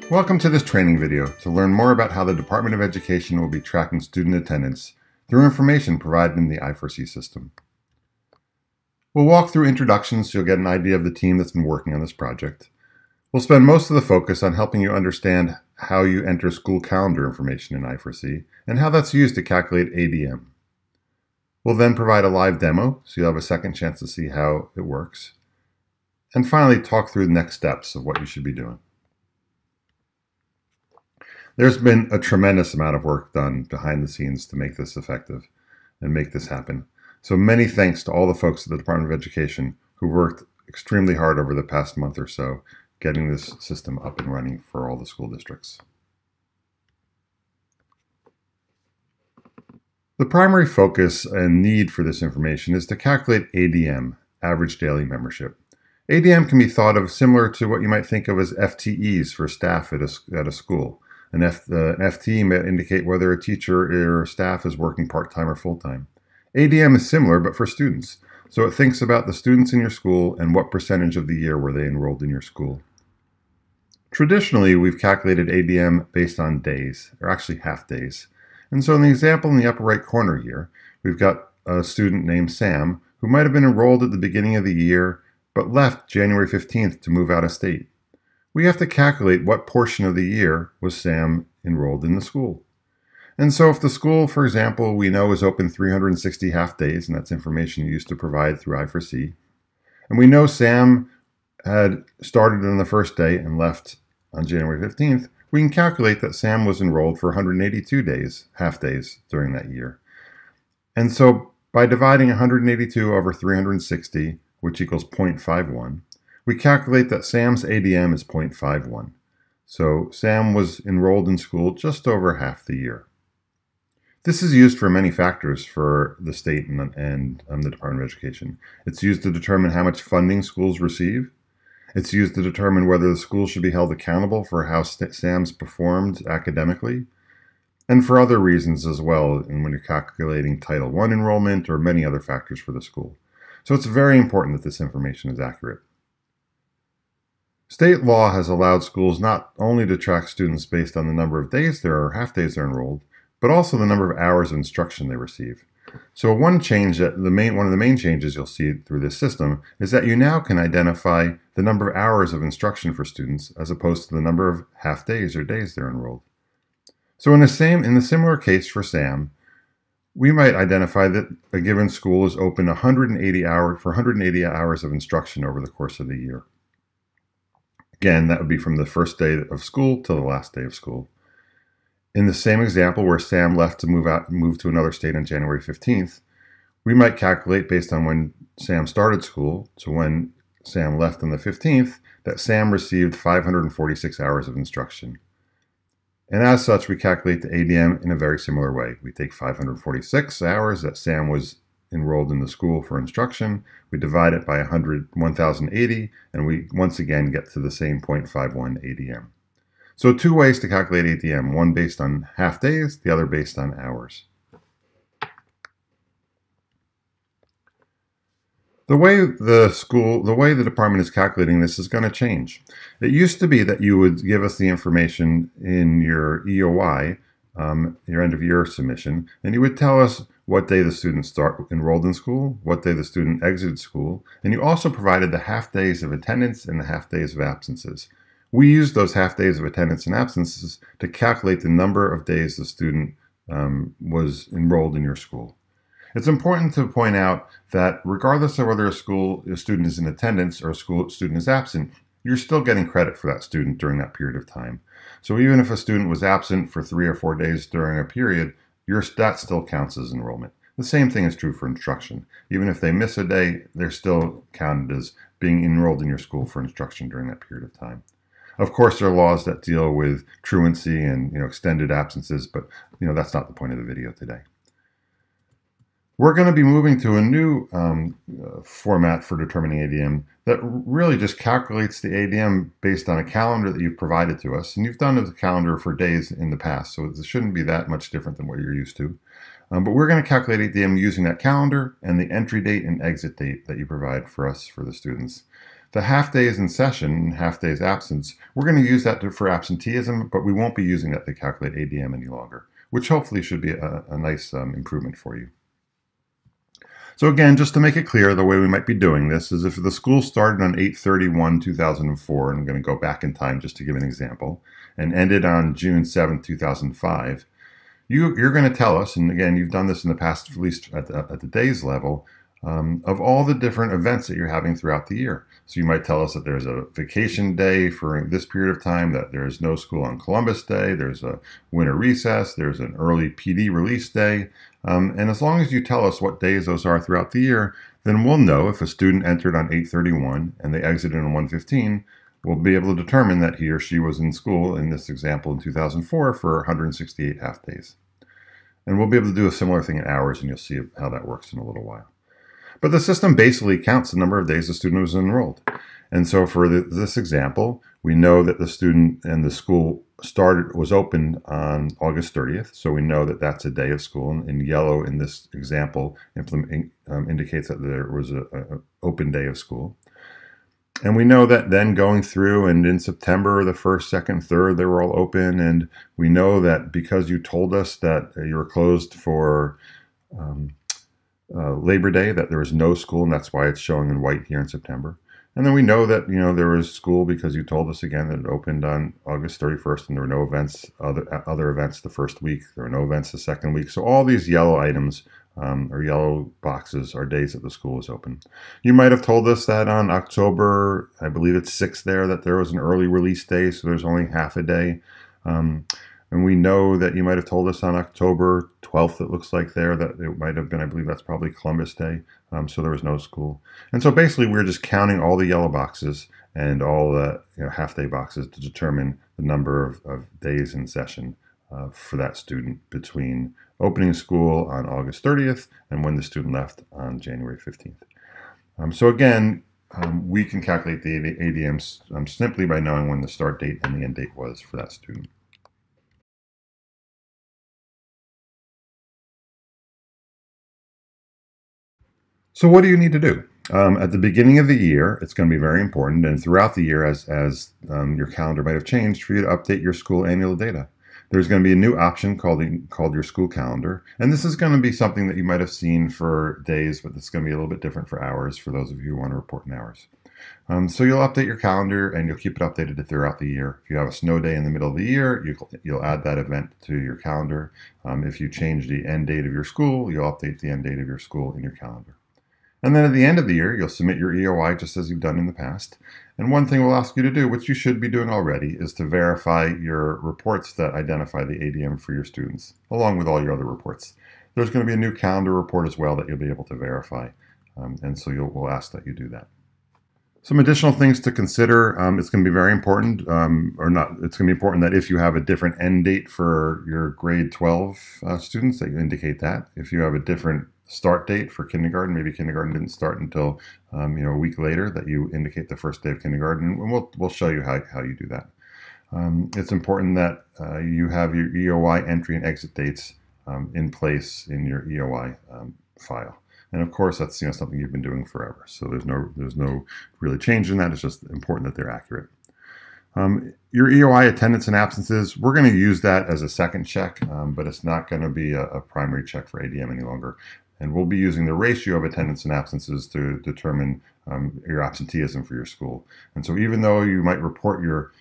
Welcome to this training video to learn more about how the Department of Education will be tracking student attendance through information provided in the i4see system. We'll walk through introductions so you'll get an idea of the team that's been working on this project. We'll spend most of the focus on helping you understand how you enter school calendar information in i4see and how that's used to calculate ADM. We'll then provide a live demo so you'll have a second chance to see how it works. And finally, talk through the next steps of what you should be doing. There's been a tremendous amount of work done behind the scenes to make this effective and make this happen. So many thanks to all the folks at the Department of Education who worked extremely hard over the past month or so getting this system up and running for all the school districts. The primary focus and need for this information is to calculate ADM, average daily membership. ADM can be thought of similar to what you might think of as FTEs for staff at a school. An FTE may indicate whether a teacher or staff is working part-time or full-time. ADM is similar, but for students. So it thinks about the students in your school and what percentage of the year were they enrolled in your school. Traditionally, we've calculated ADM based on days, or actually half days. And so in the example in the upper right corner here, we've got a student named Sam who might have been enrolled at the beginning of the year, but left January 15th to move out of state. We have to calculate what portion of the year was Sam enrolled in the school. And so if the school, for example, we know is open 360 half days, and that's information used to provide through i4see, and we know Sam had started on the first day and left on January 15th, we can calculate that Sam was enrolled for 182 days, half days, during that year. And so by dividing 182 over 360, which equals 0.51, we calculate that Sam's ADM is 0.51. So Sam was enrolled in school just over half the year. This is used for many factors for the state and the Department of Education. It's used to determine how much funding schools receive. It's used to determine whether the school should be held accountable for how Sam's performed academically, and for other reasons as well, and when you're calculating Title I enrollment or many other factors for the school. So it's very important that this information is accurate. State law has allowed schools not only to track students based on the number of days or half days they're enrolled, but also the number of hours of instruction they receive. So one of the main changes you'll see through this system is that you now can identify the number of hours of instruction for students as opposed to the number of half days or days they're enrolled. So in the similar case for Sam, we might identify that a given school is open 180 hours of instruction over the course of the year. Again, that would be from the first day of school to the last day of school. In the same example where Sam left to move to another state on January 15th, we might calculate based on when Sam started school, so when Sam left on the 15th, that Sam received 546 hours of instruction. And as such, we calculate the ADM in a very similar way. We take 546 hours that Sam was enrolled in the school for instruction, we divide it by 1,080, and we once again get to the same 0.51 ADM. So two ways to calculate ADM, one based on half days, the other based on hours. The way the department is calculating this is going to change. It used to be that you would give us the information in your EOI, your end of year submission, and you would tell us what day the student enrolled in school, what day the student exited school, and you also provided the half days of attendance and the half days of absences. We used those half days of attendance and absences to calculate the number of days the student was enrolled in your school. It's important to point out that regardless of whether a student is in attendance or a student is absent, you're still getting credit for that student during that period of time. So even if a student was absent for 3 or 4 days during a period, that still counts as enrollment. The same thing is true for instruction. Even if they miss a day, they're still counted as being enrolled in your school for instruction during that period of time. Of course, there are laws that deal with truancy and extended absences, but that's not the point of the video today. We're going to be moving to a new format for determining ADM that really just calculates the ADM based on a calendar that you've provided to us. And you've done a calendar for days in the past, so it shouldn't be that much different than what you're used to. But we're going to calculate ADM using that calendar and the entry date and exit date that you provide for us for the students. The half days in session, half days absence, we're going to use that for absenteeism, but we won't be using that to calculate ADM any longer, which hopefully should be a nice improvement for you. So again, just to make it clear, the way we might be doing this is if the school started on 8/31/2004, and I'm going to go back in time just to give an example, and ended on June 7th, 2005, you're going to tell us, and again, you've done this in the past, at least at the days level, of all the different events that you're having throughout the year. So you might tell us that there's a vacation day for this period of time, that there's no school on Columbus Day, there's a winter recess, there's an early PD release day. And as long as you tell us what days those are throughout the year, then we'll know if a student entered on 8/31 and they exited on 1/15, we'll be able to determine that he or she was in school, in this example in 2004, for 168 half days. And we'll be able to do a similar thing in hours, and you'll see how that works in a little while. But the system basically counts the number of days the student was enrolled. And so for this example, we know that the student and the school was opened on August 30th. So we know that that's a day of school. And in yellow in this example indicates that there was an open day of school. And we know that then going through, and in September, the 1st, 2nd, 3rd, they were all open. And we know that because you told us that you were closed for Labor Day, that there was no school, and that's why it's showing in white here in September. And then we know that there was school because you told us again that it opened on August 31st, and there were no events, other events the first week. There were no events the second week. So all these yellow items or yellow boxes are days that the school was open. You might have told us that on October, I believe it's 6th there, that there was an early release day, so there's only half a day. And we know that you might have told us on October 12th, it looks like there, that it might have been, I believe that's probably Columbus Day, so there was no school. And so basically we're just counting all the yellow boxes and all the half-day boxes to determine the number of days in session for that student between opening school on August 30th and when the student left on January 15th. So again, we can calculate the ADM simply by knowing when the start date and the end date was for that student. So what do you need to do? At the beginning of the year, it's going to be very important, and throughout the year, as your calendar might have changed, for you to update your school annual data. There's going to be a new option called your school calendar, and this is going to be something that you might have seen for days, but it's going to be a little bit different for hours for those of you who want to report in hours. So you'll update your calendar, and you'll keep it updated throughout the year. If you have a snow day in the middle of the year, you'll add that event to your calendar. If you change the end date of your school, you'll update the end date of your school in your calendar. And then at the end of the year, you'll submit your EOI just as you've done in the past. And one thing we'll ask you to do, which you should be doing already, is to verify your reports that identify the ADM for your students, along with all your other reports. There's going to be a new calendar report as well that you'll be able to verify. And so we'll ask that you do that. Some additional things to consider. It's going to be very important, it's going to be important that if you have a different end date for your grade 12 students, that you indicate that. If you have a different start date for kindergarten, maybe kindergarten didn't start until a week later, that you indicate the first day of kindergarten, and we'll show you how you do that. It's important that you have your EOI entry and exit dates in place in your EOI file. And of course, that's something you've been doing forever. So there's no really change in that. It's just important that they're accurate. Your EOI attendance and absences, we're going to use that as a second check, but it's not going to be a primary check for ADM any longer. And we'll be using the ratio of attendance and absences to determine your absenteeism for your school. And so even though you might report your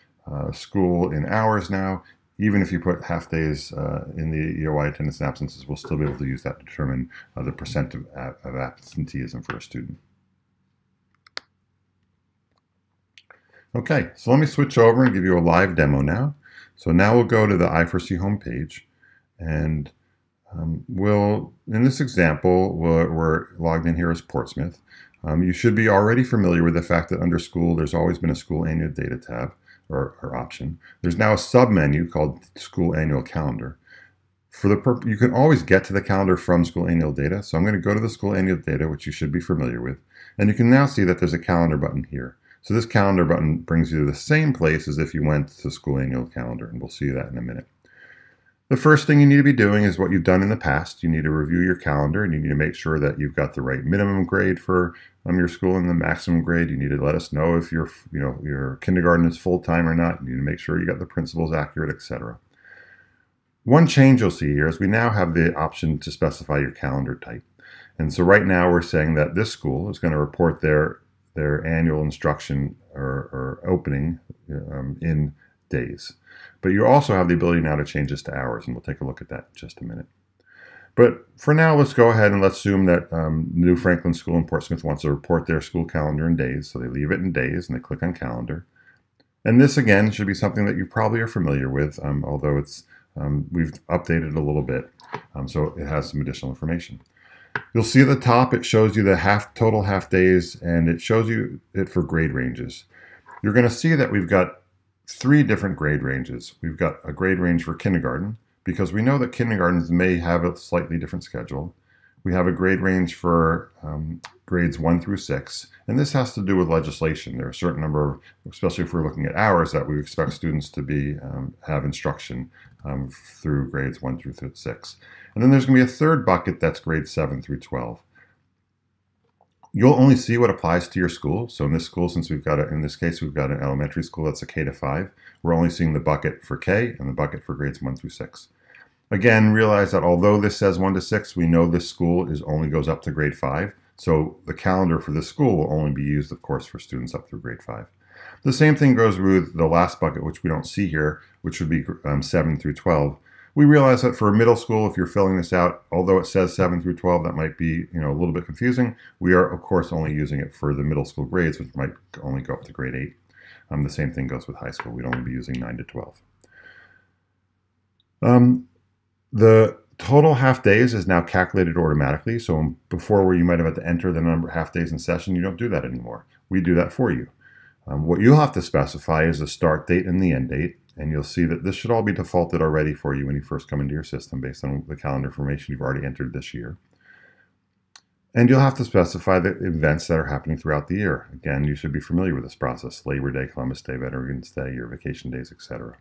school in hours now, even if you put half days in the EOI attendance and absences, we'll still be able to use that to determine the percent of absenteeism for a student. Okay, so let me switch over and give you a live demo now. So now we'll go to the i4see homepage, and in this example, we're logged in here as Portsmouth. You should be already familiar with the fact that under school, there's always been a school annual data tab or option. There's now a sub-menu called School Annual Calendar. You can always get to the calendar from School Annual Data. So I'm going to go to the School Annual Data, which you should be familiar with. And you can now see that there's a calendar button here. So this calendar button brings you to the same place as if you went to School Annual Calendar, and we'll see that in a minute. The first thing you need to be doing is what you've done in the past. You need to review your calendar, and you need to make sure that you've got the right minimum grade for your school and the maximum grade. You need to let us know if your kindergarten is full-time or not. You need to make sure you got the principals accurate, etc. One change you'll see here is we now have the option to specify your calendar type. And so right now we're saying that this school is going to report their annual instruction or opening in days. But you also have the ability now to change this to hours, and we'll take a look at that in just a minute. But for now, let's go ahead and let's assume that New Franklin School in Portsmouth wants to report their school calendar in days. So they leave it in days and they click on calendar. And this again should be something that you probably are familiar with, although we've updated it a little bit, so it has some additional information. You'll see at the top it shows you the total half days, and it shows you it for grade ranges. You're going to see that we've got 3 different grade ranges. We've got a grade range for kindergarten, because we know that kindergartens may have a slightly different schedule. We have a grade range for grades 1 through 6, and this has to do with legislation. There are a certain number of, especially if we're looking at hours, that we expect students to have instruction through grades 1 through 6. And then there's going to be a third bucket that's grades 7 through 12. You'll only see what applies to your school. So in this school, since in this case, we've got an elementary school that's a K to 5, we're only seeing the bucket for K and the bucket for grades 1 through 6. Again, realize that although this says 1 to 6, we know this school only goes up to grade 5. So the calendar for this school will only be used, of course, for students up through grade 5. The same thing goes with the last bucket, which we don't see here, which would be 7 through 12. We realize that for middle school, if you're filling this out, although it says 7 through 12, that might be a little bit confusing. We are, of course, only using it for the middle school grades, which might only go up to grade 8. The same thing goes with high school. We'd only be using 9 to 12. The total half days is now calculated automatically. So before, where you might have had to enter the number of half days in session, you don't do that anymore. We do that for you. What you'll have to specify is the start date and the end date. And you'll see that this should all be defaulted already for you when you first come into your system based on the calendar information you've already entered this year. And you'll have to specify the events that are happening throughout the year. Again, you should be familiar with this process: Labor Day, Columbus Day, Veterans Day, your vacation days, etc.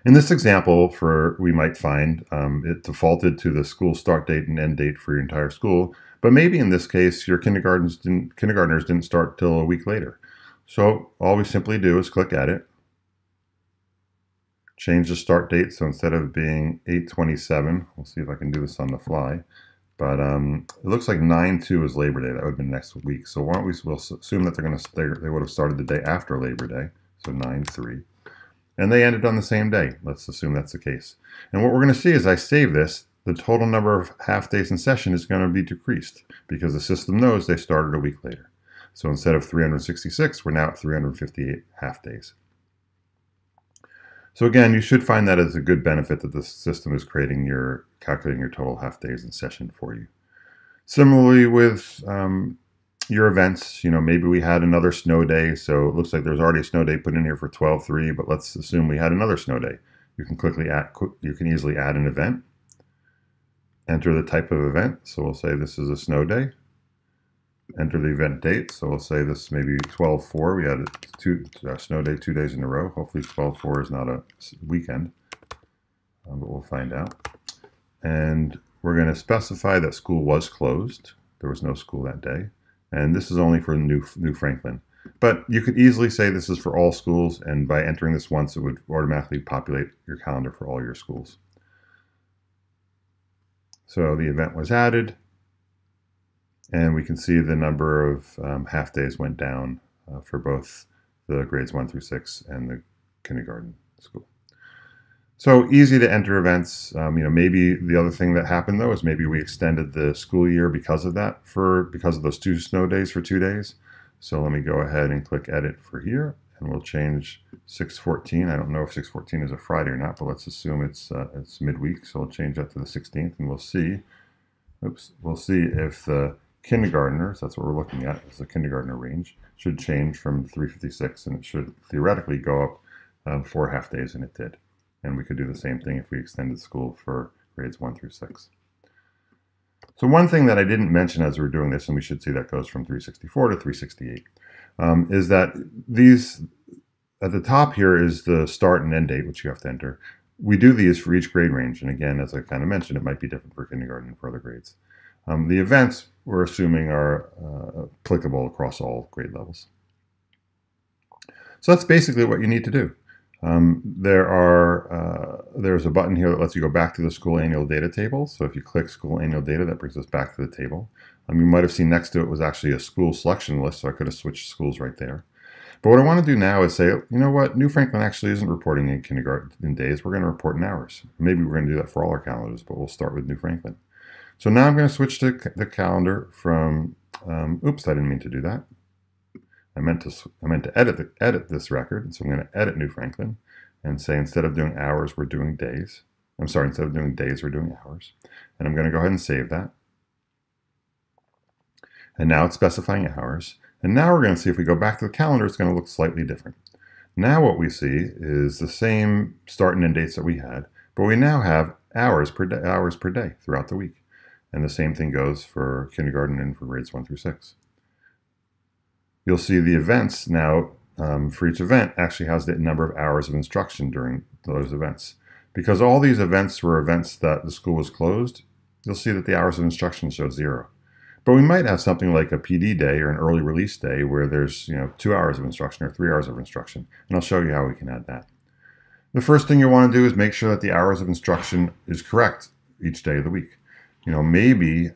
In this example, we might find it defaulted to the school start date and end date for your entire school, but maybe in this case your kindergartners didn't start till a week later. So all we simply do is click Edit, change the start date. So instead of being 8/27, we'll see if I can do this on the fly, but it looks like 9/2 is Labor Day. That would have been next week. So why don't we'll assume that they would have started the day after Labor Day, so 9/3. And they ended on the same day. Let's assume that's the case. And what we're going to see as I save this, the total number of half days in session is going to be decreased because the system knows they started a week later. So instead of 366, we're now at 358 half days. So again, you should find that as a good benefit that the system is calculating your total half days in session for you. Similarly with your events, maybe we had another snow day, so it looks like there's already a snow day put in here for 12/3, but let's assume we had another snow day. You can easily add an event, enter the type of event, so we'll say this is a snow day, enter the event date, so we'll say this may be 12/4. We had a snow day 2 days in a row. Hopefully 12/4 is not a weekend, but we'll find out. And we're going to specify that school was closed. There was no school that day. And this is only for New Franklin. But you could easily say this is for all schools, and by entering this once, it would automatically populate your calendar for all your schools. So the event was added, and we can see the number of half days went down for both the grades 1 through 6 and the kindergarten school. So easy to enter events. Maybe the other thing that happened though is maybe we extended the school year because of that, because of those 2 snow days for 2 days. So let me go ahead and click Edit for here, and we'll change 6/14. I don't know if 6/14 is a Friday or not, but let's assume it's midweek. So we'll change that to the 16th, and we'll see. We'll see if the kindergartners, that's what we're looking at, is the kindergartner range, should change from 356, and it should theoretically go up 4 half days, and it did. And we could do the same thing if we extended school for grades 1 through 6. So one thing that I didn't mention as we were doing this, and we should see that goes from 364 to 368, is that at the top here is the start and end date, which you have to enter. we do these for each grade range. And again, as I kind of mentioned, it might be different for kindergarten and for other grades. The events we're assuming are applicable across all grade levels. So that's basically what you need to do. There's a button here that lets you go back to the school annual data table. So if you click school annual data, that brings us back to the table. You might have seen next to it was actually a school selection list, so I could have switched schools right there. But what I want to do now is say, you know what, New Franklin actually isn't reporting in kindergarten in days. We're going to report in hours. Maybe we're going to do that for all our calendars, but we'll start with New Franklin. So now I'm going to switch to the calendar from, oops, I didn't mean to do that. I meant to edit this record, and so I'm going to edit New Franklin and say instead of doing hours, we're doing days. Instead of doing days, we're doing hours. And I'm going to go ahead and save that. And now it's specifying hours. And now we're going to see if we go back to the calendar, it's going to look slightly different. Now what we see is the same start and end dates that we had, but we now have hours per day throughout the week. And the same thing goes for kindergarten and for grades 1 through 6. You'll see the events now, for each event, actually has the number of hours of instruction during those events. Because all these events were events that the school was closed, you'll see that the hours of instruction show 0. But we might have something like a PD day or an early release day where there's 2 hours of instruction or 3 hours of instruction. And I'll show you how we can add that. The first thing you want to do is make sure that the hours of instruction is correct each day of the week. Maybe,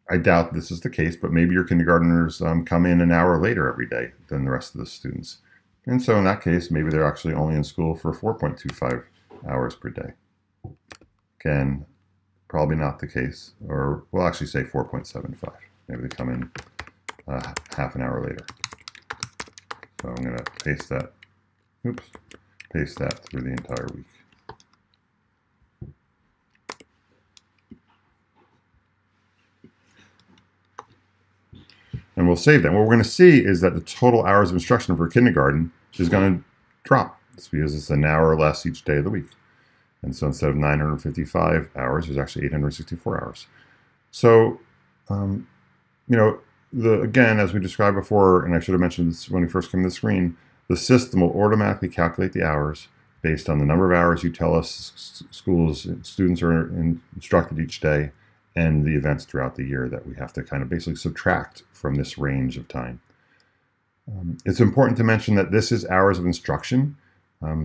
I doubt this is the case, but maybe your kindergartners come in an hour later every day than the rest of the students. And so in that case, maybe they're actually only in school for 4.25 hours per day. Again, probably not the case, or we'll actually say 4.75. Maybe they come in half an hour later. So I'm going to paste that through the entire week. And we'll save that. What we're going to see is that the total hours of instruction for kindergarten is going to drop. It's because it's an hour less each day of the week. And so instead of 955 hours, there's actually 864 hours. So, again, as we described before, and I should have mentioned this when we first came to the screen, the system will automatically calculate the hours based on the number of hours you tell us students are instructed each day, and the events throughout the year that we have to kind of basically subtract from this range of time. It's important to mention that this is hours of instruction.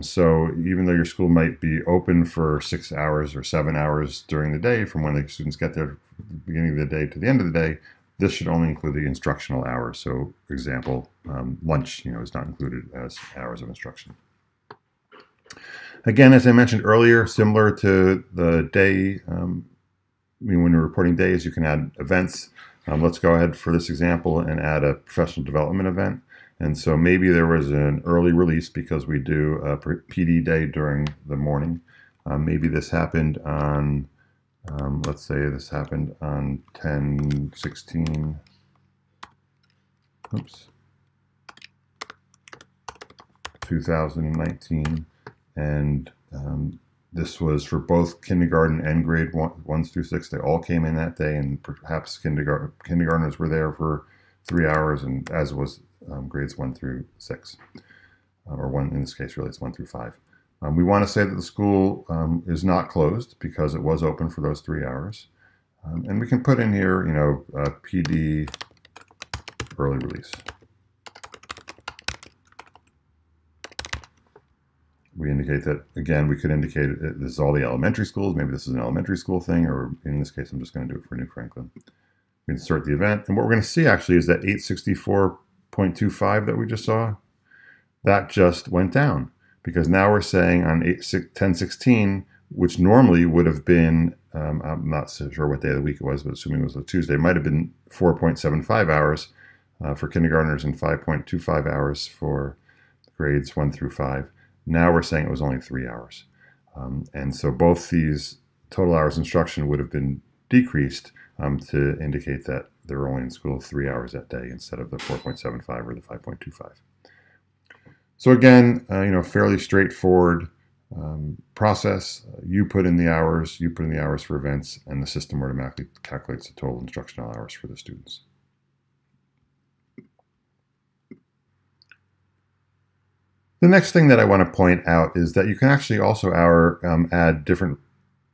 So even though your school might be open for 6 hours or 7 hours during the day from when the students get there, the beginning of the day to the end of the day, this should only include the instructional hours. So for example, lunch is not included as hours of instruction. Again, as I mentioned earlier, similar to the day, when you're reporting days, you can add events. Let's go ahead for this example and add a professional development event. And so maybe there was an early release because we do a PD day during the morning. Maybe this happened on, let's say this happened on 10/16, 2019. And this was for both kindergarten and grade 1 through 6. They all came in that day, and perhaps kindergartners were there for 3 hours, and as was grades 1 through 6, or in this case, really, it's 1 through 5. We want to say that the school is not closed because it was open for those 3 hours. And we can put in here, PD early release. We indicate that, again, we could indicate this is all the elementary schools. Maybe this is an elementary school thing, or in this case, I'm just going to do it for New Franklin. We insert the event. And what we're going to see actually is that 864.25 that we just saw, that just went down. Because now we're saying on 10/16, which normally would have been, I'm not so sure what day of the week it was, but assuming it was a Tuesday, it might have been 4.75 hours for kindergartners and 5.25 hours for grades 1 through 5. Now we're saying it was only 3 hours. And so both these total hours instruction would have been decreased to indicate that they were only in school 3 hours that day instead of the 4.75 or the 5.25. So again, fairly straightforward process. You put in the hours for events, and the system automatically calculates the total instructional hours for the students. The next thing that I want to point out is that you can actually also add different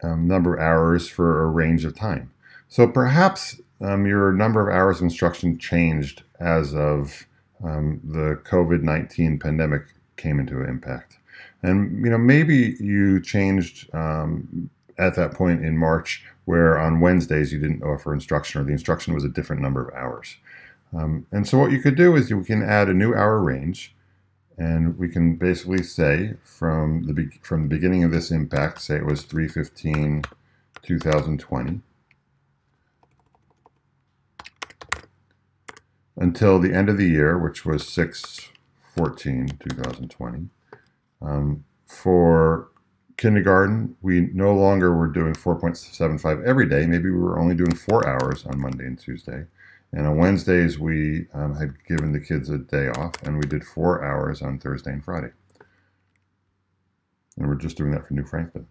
number of hours for a range of time. So perhaps your number of hours of instruction changed as of the COVID-19 pandemic came into impact. And maybe you changed at that point in March where on Wednesdays you didn't offer instruction, or the instruction was a different number of hours. And so what you could do is you can add a new hour range, and we can basically say from the beginning of this impact, say it was 3/15/2020, until the end of the year, which was 6/14/2020. For kindergarten, we no longer were doing 4.75 every day. Maybe we were only doing 4 hours on Monday and Tuesday. And on Wednesdays, we had given the kids a day off, and we did 4 hours on Thursday and Friday. And we're just doing that for New Franklin.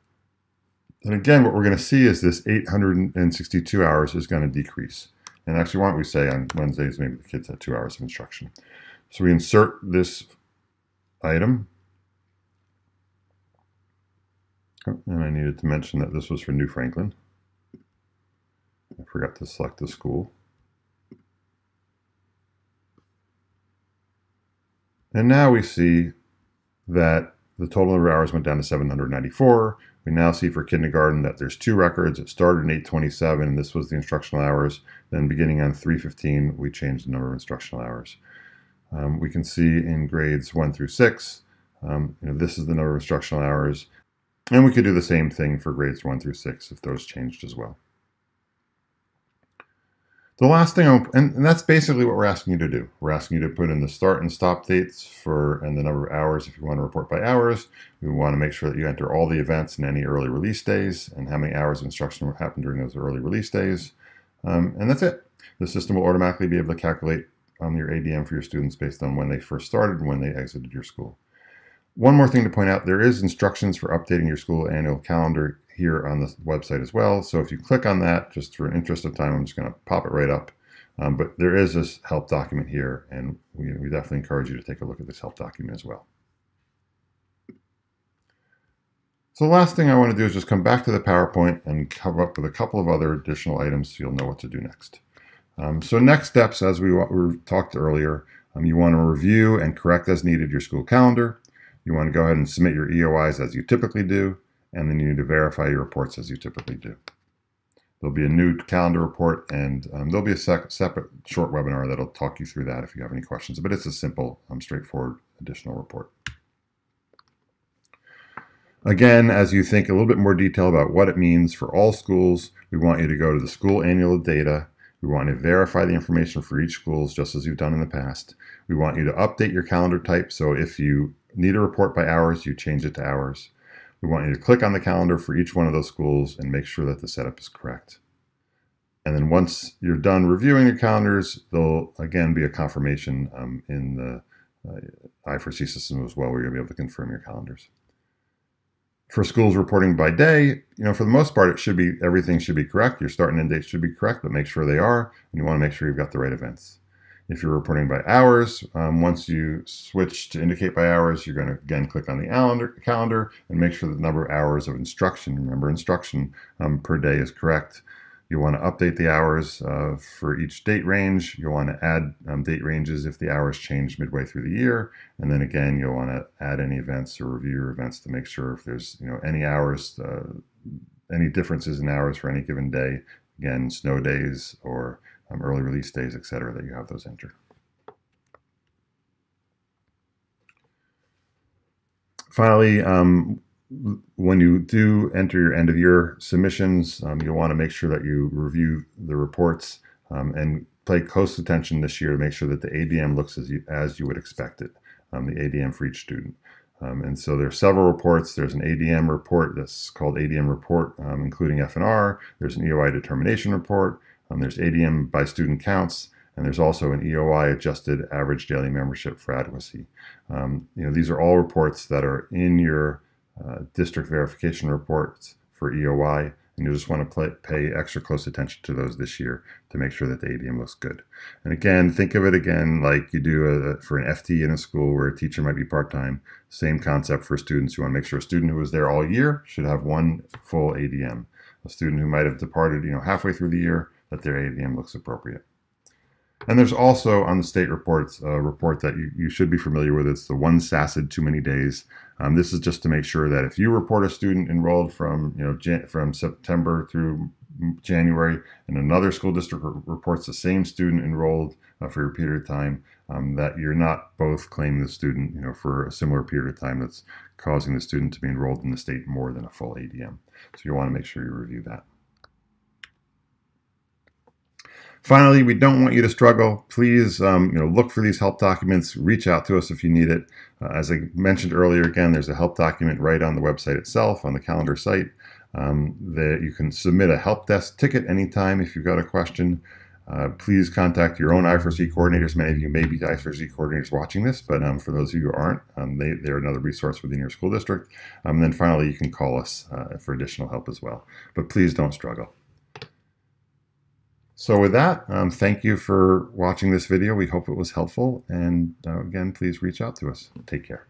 And again, what we're going to see is this 862 hours is going to decrease. And actually, why don't we say on Wednesdays, maybe the kids had 2 hours of instruction. So we insert this item. And I needed to mention that this was for New Franklin. I forgot to select the school. And now we see that the total number of hours went down to 794. We now see for kindergarten that there's 2 records. It started in 827, and this was the instructional hours. Then beginning on 3/15, we changed the number of instructional hours. We can see in grades 1 through 6, this is the number of instructional hours. And we could do the same thing for grades 1 through 6 if those changed as well. The last thing, and that's basically what we're asking you to do. We're asking you to put in the start and stop dates and the number of hours if you want to report by hours. We want to make sure that you enter all the events and any early release days and how many hours of instruction happened during those early release days. And that's it. The system will automatically be able to calculate your ADM for your students based on when they first started and when they exited your school. One more thing to point out, there is instructions for updating your school annual calendar here on the website as well. So if you click on that, just for an interest of time, I'm just going to pop it right up. But there is this help document here, and we definitely encourage you to take a look at this help document as well. So the last thing I want to do is just come back to the PowerPoint and come up with a couple of other additional items so you'll know what to do next. So next steps, as we talked earlier, you want to review and correct as needed your school calendar. You want to go ahead and submit your EOIs as you typically do, and then you need to verify your reports as you typically do. There'll be a new calendar report, and there'll be a separate short webinar that'll talk you through that if you have any questions. But it's a simple, straightforward additional report. Again, as you think a little bit more detail about what it means for all schools, we want you to go to the school annual data. We want to verify the information for each school, just as you've done in the past. We want you to update your calendar type, so if you need a report by hours, you change it to hours. We want you to click on the calendar for each one of those schools and make sure that the setup is correct. And then once you're done reviewing your calendars, there'll again be a confirmation in the i4see system as well, where you'll be able to confirm your calendars. For schools reporting by day, for the most part, everything should be correct. Your start and end dates should be correct, but make sure they are, and you want to make sure you've got the right events. If you're reporting by hours, once you switch to indicate by hours, you're going to again click on the calendar and make sure the number of hours of instruction, remember instruction, per day is correct. You want to update the hours for each date range. You'll want to add date ranges if the hours change midway through the year. And then again, you'll want to add any events or review your events to make sure if there's any hours, any differences in hours for any given day, again, snow days or early release days, etc., that you have those entered. Finally, when you do enter your end of year submissions, you'll want to make sure that you review the reports and pay close attention this year to make sure that the ADM looks as you would expect it, the ADM for each student. And so there are several reports. There's an ADM report that's called ADM report, including F&R. There's an EOI determination report. There's ADM by student counts, and there's also an EOI adjusted average daily membership for adequacy. These are all reports that are in your district verification reports for EOI, and you just want to pay extra close attention to those this year to make sure that the ADM looks good. And again, think of it again like you do for an FTE in a school where a teacher might be part-time. Same concept for students. You want to make sure a student who was there all year should have one full ADM. A student who might have departed, halfway through the year, that their ADM looks appropriate. And there's also on the state reports a report that you should be familiar with. It's the one SACID too many days. This is just to make sure that if you report a student enrolled from from September through January, and another school district reports the same student enrolled for a period of time, that you're not both claiming the student for a similar period of time that's causing the student to be enrolled in the state more than a full ADM. So you want to make sure you review that. Finally, we don't want you to struggle. Please, look for these help documents. Reach out to us if you need it. As I mentioned earlier, again, there's a help document right on the website itself, on the calendar site, that you can submit a help desk ticket anytime if you've got a question. Please contact your own i4see coordinators. Many of you may be i4see coordinators watching this, but for those of you who aren't, they're another resource within your school district. And then finally, you can call us for additional help as well. But please don't struggle. So with that, thank you for watching this video. We hope it was helpful. And again, please reach out to us. Take care.